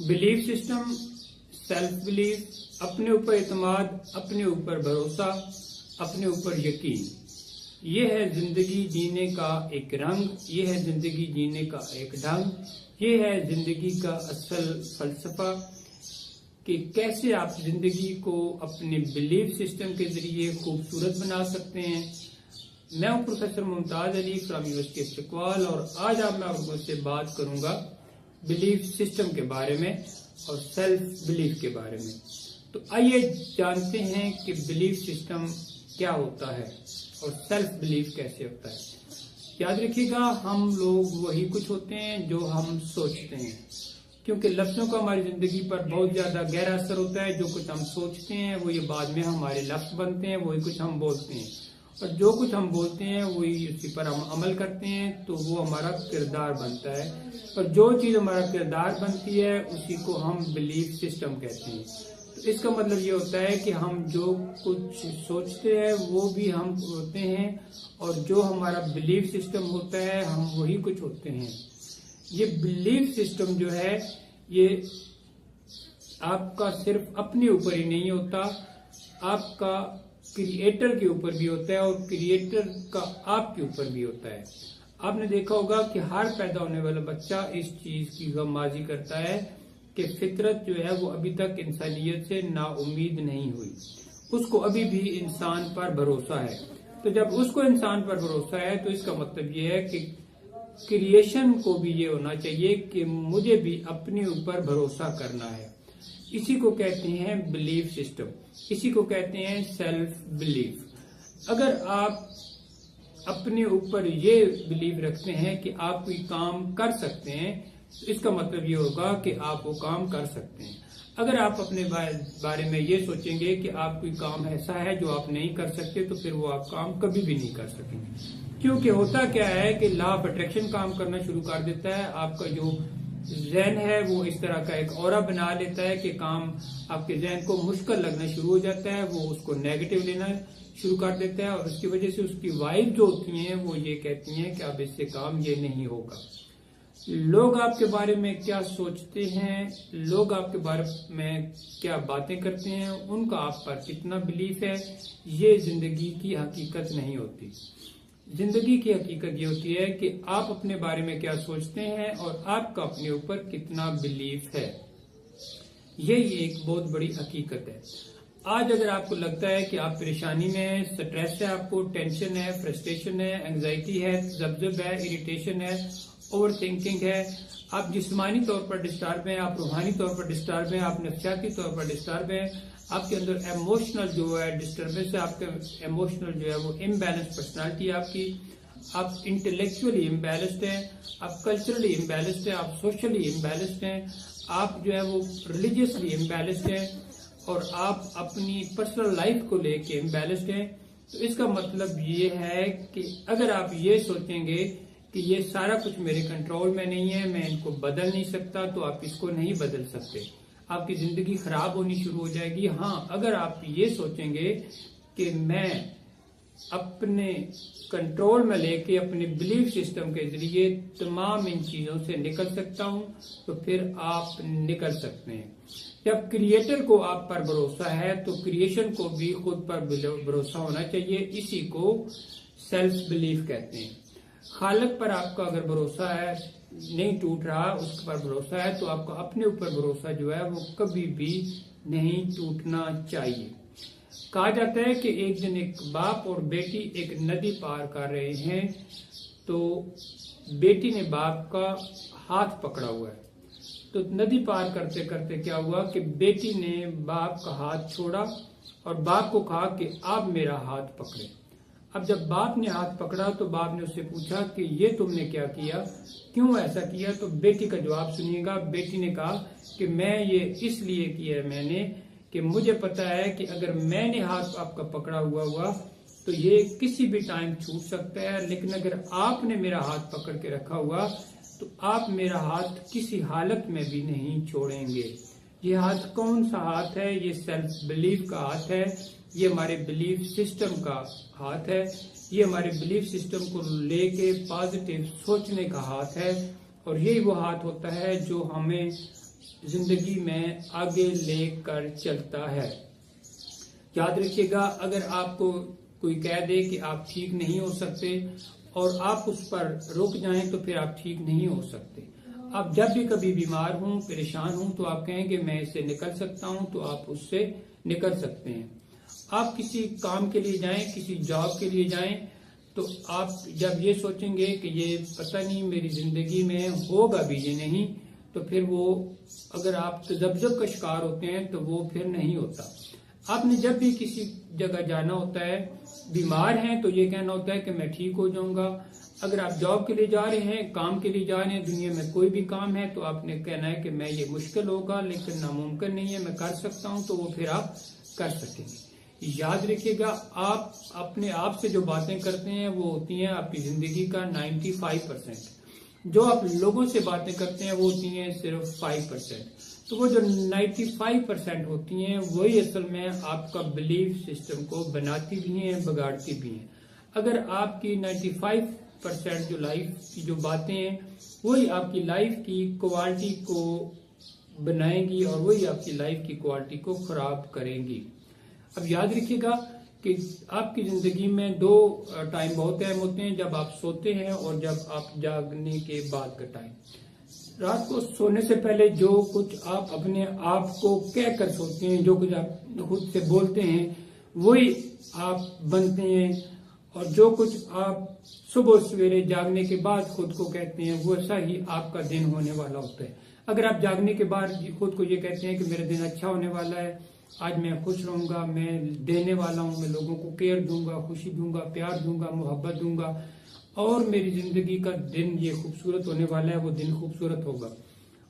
Belief system, self belief, अपने ऊपर एतमाद, अपने ऊपर भरोसा, अपने ऊपर यकीन, ये है जिंदगी जीने का एक रंग, ये है जिंदगी जीने का एक ढंग, ये है जिंदगी का असल फलसफा कि कैसे आप जिंदगी को अपने बिलीफ सिस्टम के जरिए खूबसूरत बना सकते हैं। मैं हूं professor Mumtaz Ali from university of Chakwal और आज मैं आपसे बात करूंगा बिलीफ सिस्टम के बारे में और सेल्फ बिलीफ के बारे में। तो आइए जानते हैं कि बिलीफ सिस्टम क्या होता है और सेल्फ बिलीफ कैसे होता है। याद रखिएगा, हम लोग वही कुछ होते हैं जो हम सोचते हैं, क्योंकि लफ्जों का हमारी जिंदगी पर बहुत ज्यादा गहरा असर होता है। जो कुछ हम सोचते हैं वो ये बाद में हमारे लफ्ज बनते हैं, वही कुछ हम बोलते हैं, और जो कुछ हम बोलते हैं वही उसी पर हम अमल करते हैं, तो वो हमारा किरदार बनता है। और जो चीज हमारा किरदार बनती है उसी को हम बिलीफ सिस्टम कहते हैं। तो इसका मतलब ये होता है कि हम जो कुछ सोचते हैं वो भी हम होते हैं, और जो हमारा बिलीफ सिस्टम होता है हम वही कुछ होते हैं। ये बिलीफ सिस्टम जो है ये आपका सिर्फ अपने ऊपर ही नहीं होता, आपका क्रिएटर के ऊपर भी होता है और क्रिएटर का आपके ऊपर भी होता है। आपने देखा होगा कि हर पैदा होने वाला बच्चा इस चीज की गमाजी करता है कि फितरत जो है वो अभी तक इंसानियत से नाउम्मीद नहीं हुई, उसको अभी भी इंसान पर भरोसा है। तो जब उसको इंसान पर भरोसा है तो इसका मतलब ये है कि क्रिएशन को भी ये होना चाहिए कि मुझे भी अपने ऊपर भरोसा करना है। इसी को कहते हैं बिलीफ सिस्टम, इसी को कहते हैं सेल्फ बिलीफ। अगर आप अपने ऊपर ये बिलीव रखते हैं कि आप कोई काम कर सकते हैं तो इसका मतलब ये होगा कि आप वो काम कर सकते हैं। अगर आप अपने बारे में ये सोचेंगे कि आप कोई काम ऐसा है जो आप नहीं कर सकते तो फिर वो आप काम कभी भी नहीं कर सकेंगे। क्योंकि होता क्या है कि लॉ ऑफ अट्रैक्शन काम करना शुरू कर देता है। आपका जो जहन है वो इस तरह का एक ऑरा बना लेता है कि काम आपके जहन को मुश्किल लगना शुरू हो जाता है, वो उसको नेगेटिव लेना शुरू कर देता है, और उसकी वजह से उसकी वाइफ जो होती हैं वो ये कहती हैं कि अब इससे काम ये नहीं होगा। लोग आपके बारे में क्या सोचते हैं, लोग आपके बारे में क्या बातें करते हैं, उनका आप पर कितना बिलीफ है, ये जिंदगी की हकीकत नहीं होती। जिंदगी की हकीकत ये होती है कि आप अपने बारे में क्या सोचते हैं और आपका अपने ऊपर कितना बिलीफ है। यही एक बहुत बड़ी हकीकत है। आज अगर आपको लगता है कि आप परेशानी में हैं, स्ट्रेस है, आपको टेंशन है, फ्रस्ट्रेशन है, एंजाइटी है, जब है, इरिटेशन है, ओवर थिंकिंग है, आप जिस्मानी तौर पर डिस्टर्ब हैं, आप रूहानी तौर पर डिस्टर्ब हैं, आप नफ्सियाती तौर पर डिस्टर्ब हैं, आपके अंदर इमोशनल जो है डिस्टर्बेंस है, आपके इमोशनल जो है वो इम्बैलेंस पर्सनालिटी आपकी, आप इंटेलेक्चुअली इम्बैलेंस्ड हैं, आप कल्चरली इम्बैलेंस्ड हैं, आप सोशली इम्बैलेंस्ड हैं, आप जो है वो रिलीजियसली इम्बैलेंस्ड हैं, और आप अपनी पर्सनल लाइफ को लेके इम्बैलेंस्ड हैं। तो इसका मतलब ये है कि अगर आप ये सोचेंगे कि ये सारा कुछ मेरे कंट्रोल में नहीं है, मैं इनको बदल नहीं सकता, तो आप इसको नहीं बदल सकते, आपकी जिंदगी खराब होनी शुरू हो जाएगी। हाँ, अगर आप ये सोचेंगे कि मैं अपने कंट्रोल में लेके अपने बिलीफ सिस्टम के जरिए तमाम इन चीजों से निकल सकता हूं, तो फिर आप निकल सकते हैं। जब क्रिएटर को आप पर भरोसा है तो क्रिएशन को भी खुद पर भरोसा होना चाहिए। इसी को सेल्फ बिलीफ कहते हैं। खालिक पर आपका अगर भरोसा है, नहीं टूट रहा, उस पर भरोसा है, तो आपका अपने ऊपर भरोसा जो है वो कभी भी नहीं टूटना चाहिए। कहा जाता है कि एक दिन एक बाप और बेटी एक नदी पार कर रहे हैं, तो बेटी ने बाप का हाथ पकड़ा हुआ है। तो नदी पार करते करते क्या हुआ कि बेटी ने बाप का हाथ छोड़ा और बाप को कहा कि आप मेरा हाथ पकड़े। अब जब बाप ने हाथ पकड़ा तो बाप ने उससे पूछा कि ये तुमने क्या किया, क्यों ऐसा किया। तो बेटी का जवाब सुनिएगा। बेटी ने कहा कि मैं ये इसलिए किया मैंने कि मुझे पता है कि अगर मैंने हाथ आपका पकड़ा हुआ तो ये किसी भी टाइम छूट सकता है, लेकिन अगर आपने मेरा हाथ पकड़ के रखा हुआ तो आप मेरा हाथ किसी हालत में भी नहीं छोड़ेंगे। ये हाथ कौन सा हाथ है? ये सेल्फ बिलीफ का हाथ है, ये हमारे बिलीफ सिस्टम का हाथ है, ये हमारे बिलीफ सिस्टम को लेके पॉजिटिव सोचने का हाथ है। और यही वो हाथ होता है जो हमें जिंदगी में आगे लेकर चलता है। याद रखिएगा, अगर आपको कोई कह दे कि आप ठीक नहीं हो सकते और आप उस पर रुक जाएं तो फिर आप ठीक नहीं हो सकते। आप जब भी कभी बीमार हों, परेशान हों, तो आप कहेंगे मैं इससे निकल सकता हूं, तो आप उससे निकल सकते हैं। आप किसी काम के लिए जाएं, किसी जॉब के लिए जाएं, तो आप जब ये सोचेंगे कि ये पता नहीं मेरी जिंदगी में होगा भी ये नहीं, तो फिर वो, अगर आप तजब्जुब का शिकार होते हैं तो वो फिर नहीं होता। आपने जब भी किसी जगह जाना होता है, बीमार हैं, तो ये कहना होता है कि मैं ठीक हो जाऊंगा। अगर आप जॉब के लिए जा रहे हैं, काम के लिए जा रहे हैं, दुनिया में कोई भी काम है, तो आपने कहना है कि मैं ये मुश्किल होगा लेकिन नामुमकिन नहीं है, मैं कर सकता हूं, तो वो फिर आप कर सकेंगे। याद रखिएगा, आप अपने आप से जो बातें करते हैं वो होती हैं आपकी जिंदगी का 95%। जो आप लोगों से बातें करते हैं वो होती हैं सिर्फ 5%। तो वो जो 95% होती हैं वही असल में आपका बिलीफ सिस्टम को बनाती भी हैं, बिगाड़ती भी हैं। अगर आपकी 95% जो लाइफ की जो बातें हैं वही आपकी लाइफ की क्वालिटी को बनाएंगी और वही आपकी लाइफ की क्वालिटी को खराब करेंगी। अब याद रखिएगा कि आपकी जिंदगी में 2 टाइम बहुत अहम होते हैं, जब आप सोते हैं और जब आप जागने के बाद का टाइम। रात को सोने से पहले जो कुछ आप अपने आप को कह कर सोते हैं, जो कुछ आप खुद से बोलते हैं वही आप बनते हैं, और जो कुछ आप सुबह सवेरे जागने के बाद खुद को कहते हैं वैसा ही आपका दिन होने वाला होता है। अगर आप जागने के बाद खुद को ये कहते हैं कि मेरा दिन अच्छा होने वाला है, आज मैं खुश रहूंगा, मैं देने वाला हूं, मैं लोगों को केयर दूंगा, खुशी दूंगा, प्यार दूंगा, मोहब्बत दूंगा, और मेरी जिंदगी का दिन ये खूबसूरत होने वाला है, वो दिन खूबसूरत होगा।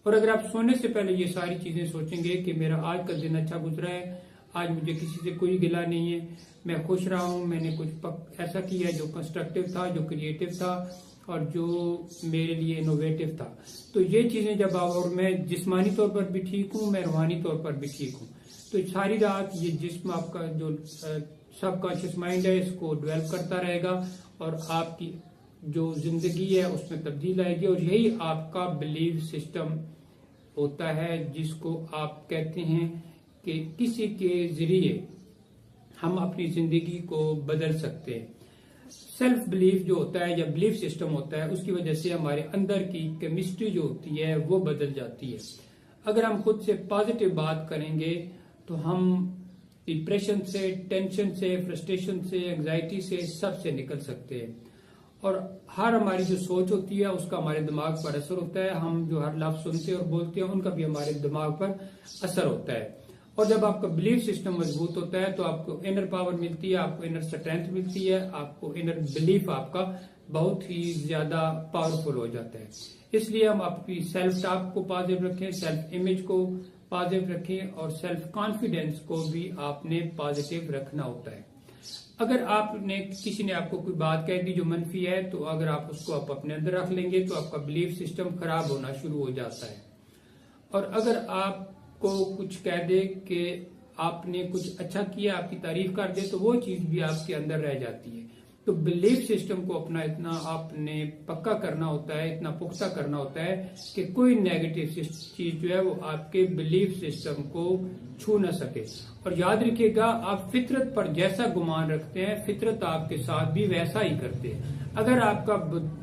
और अगर आप सोने से पहले ये सारी चीजें सोचेंगे कि मेरा आज का दिन अच्छा गुजरा है, आज मुझे किसी से कोई गिला नहीं है, मैं खुश रहा हूं, मैंने कुछ ऐसा किया जो कंस्ट्रक्टिव था, जो क्रिएटिव था और जो मेरे लिए इनोवेटिव था, तो ये चीजें जब आप, और मैं जिस्मानी तौर पर भी ठीक हूं, मैं रूहानी तौर पर भी ठीक हूं, तो सारी रात ये जिस्म आपका जो सबकॉन्शियस माइंड है इसको डेवलप करता रहेगा और आपकी जो जिंदगी है उसमें तब्दील आएगी। और यही आपका बिलीव सिस्टम होता है जिसको आप कहते हैं कि किसी के जरिए हम अपनी जिंदगी को बदल सकते हैं। सेल्फ बिलीफ जो होता है या बिलीफ सिस्टम होता है, उसकी वजह से हमारे अंदर की केमिस्ट्री जो होती है वो बदल जाती है। अगर हम खुद से पॉजिटिव बात करेंगे तो हम डिप्रेशन से, टेंशन से, फ्रस्ट्रेशन से, एंजाइटी से, सबसे निकल सकते हैं। और हर हमारी जो सोच होती है उसका हमारे दिमाग पर असर होता है। हम जो हर लफ्ज सुनते हैं और बोलते हैं उनका भी हमारे दिमाग पर असर होता है। और जब आपका बिलीफ सिस्टम मजबूत होता है तो आपको इनर पावर मिलती है, आपको इनर स्ट्रेंथ मिलती है, आपको इनर बिलीफ आपका बहुत ही ज्यादा पावरफुल हो जाता है। इसलिए हम आपकी सेल्फ टॉक को पॉजिटिव रखें, सेल्फ इमेज को पॉजिटिव रखें और सेल्फ कॉन्फिडेंस को भी आपने पॉजिटिव रखना होता है। अगर आपने किसी ने आपको कोई बात कह दी जो मनफी है, तो अगर आप उसको आप अपने अंदर रख लेंगे तो आपका बिलीफ सिस्टम खराब होना शुरू हो जाता है। और अगर आपको कुछ कह दे कि आपने कुछ अच्छा किया, आपकी तारीफ कर दे, तो वो चीज भी आपके अंदर रह जाती है। तो बिलीफ सिस्टम को अपना इतना आपने पक्का करना होता है, इतना पुख्ता करना होता है कि कोई नेगेटिव चीज जो है वो आपके बिलीफ सिस्टम को छू न सके। और याद रखिएगा, आप फितरत पर जैसा गुमान रखते हैं, फितरत आपके साथ भी वैसा ही करते हैं। अगर आपका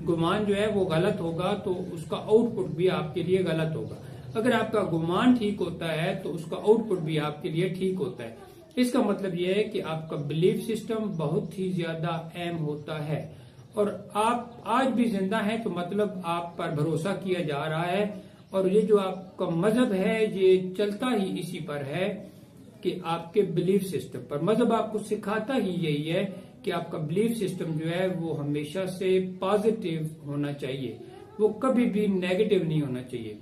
गुमान जो है वो गलत होगा तो उसका आउटपुट भी आपके लिए गलत होगा। अगर आपका गुमान ठीक होता है तो उसका आउटपुट भी आपके लिए ठीक होता है। इसका मतलब यह है कि आपका बिलीफ सिस्टम बहुत ही ज्यादा अहम होता है। और आप आज भी जिंदा हैं तो मतलब आप पर भरोसा किया जा रहा है। और ये जो आपका मजहब है ये चलता ही इसी पर है कि आपके बिलीफ सिस्टम पर। मजहब आपको सिखाता ही यही है कि आपका बिलीफ सिस्टम जो है वो हमेशा से पॉजिटिव होना चाहिए, वो कभी भी नेगेटिव नहीं होना चाहिए।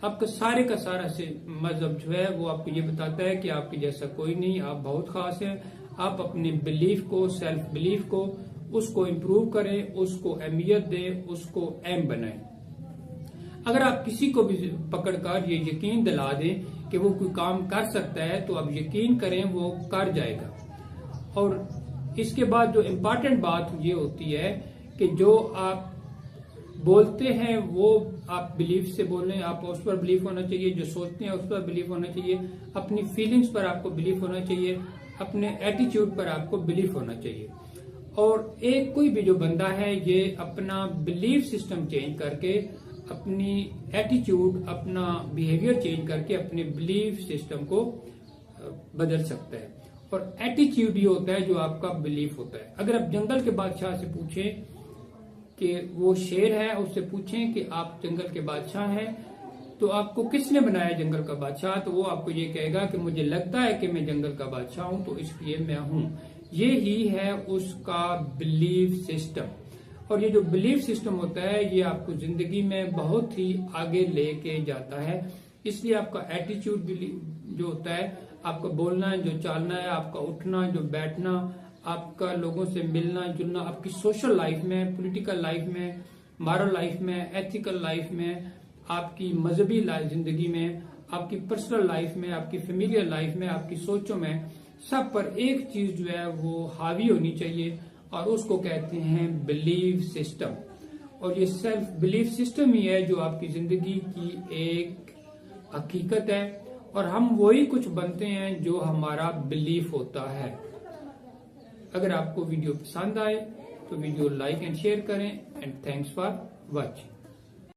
आपका सारे का सारा से मजहब जो है वो आपको ये बताता है कि आपके जैसा कोई नहीं, आप बहुत खास हैं। आप अपने बिलीफ को, सेल्फ बिलीफ को, उसको इम्प्रूव करें, उसको अहमियत दें, उसको अहम बनाएं। अगर आप किसी को भी पकड़कर ये यकीन दिला दें कि वो कोई काम कर सकता है तो आप यकीन करें वो कर जाएगा। और इसके बाद जो इम्पोर्टेंट बात ये होती है कि जो आप बोलते हैं वो आप बिलीफ से बोलें, आप उस पर बिलीफ होना चाहिए, जो सोचते हैं उस पर बिलीफ होना चाहिए, अपनी फीलिंग्स पर आपको बिलीफ होना चाहिए, अपने एटीट्यूड पर आपको बिलीफ होना चाहिए। और एक कोई भी जो बंदा है ये अपना बिलीफ सिस्टम चेंज करके, अपनी एटीट्यूड, अपना बिहेवियर चेंज करके अपने बिलीफ सिस्टम को बदल सकता है। और एटीट्यूड ये होता है जो आपका बिलीफ होता है। अगर आप जंगल के बादशाह से पूछें कि वो शेर है, उससे पूछें कि आप जंगल के बादशाह हैं तो आपको किसने बनाया जंगल का बादशाह, तो वो आपको ये कहेगा कि मुझे लगता है कि मैं जंगल का बादशाह हूं तो इसलिए मैं हूं। ये ही है उसका बिलीफ सिस्टम। और ये जो बिलीफ सिस्टम होता है ये आपको जिंदगी में बहुत ही आगे लेके जाता है। इसलिए आपका एटीट्यूड जो होता है, आपका बोलना, जो चालना है, आपका उठना, जो बैठना, आपका लोगों से मिलना जुलना, आपकी सोशल लाइफ में, पॉलिटिकल लाइफ में, मॉरल लाइफ में, एथिकल लाइफ में, आपकी मजहबी जिंदगी में, आपकी पर्सनल लाइफ में, आपकी फेमिलियर लाइफ में, आपकी सोचों में, सब पर एक चीज जो है वो हावी होनी चाहिए और उसको कहते हैं बिलीफ सिस्टम। और ये सेल्फ बिलीफ सिस्टम ही है जो आपकी जिंदगी की एक हकीकत है। और हम वही कुछ बनते हैं जो हमारा बिलीफ होता है। अगर आपको वीडियो पसंद आए तो वीडियो लाइक एंड शेयर करें एंड थैंक्स फॉर वॉचिंग।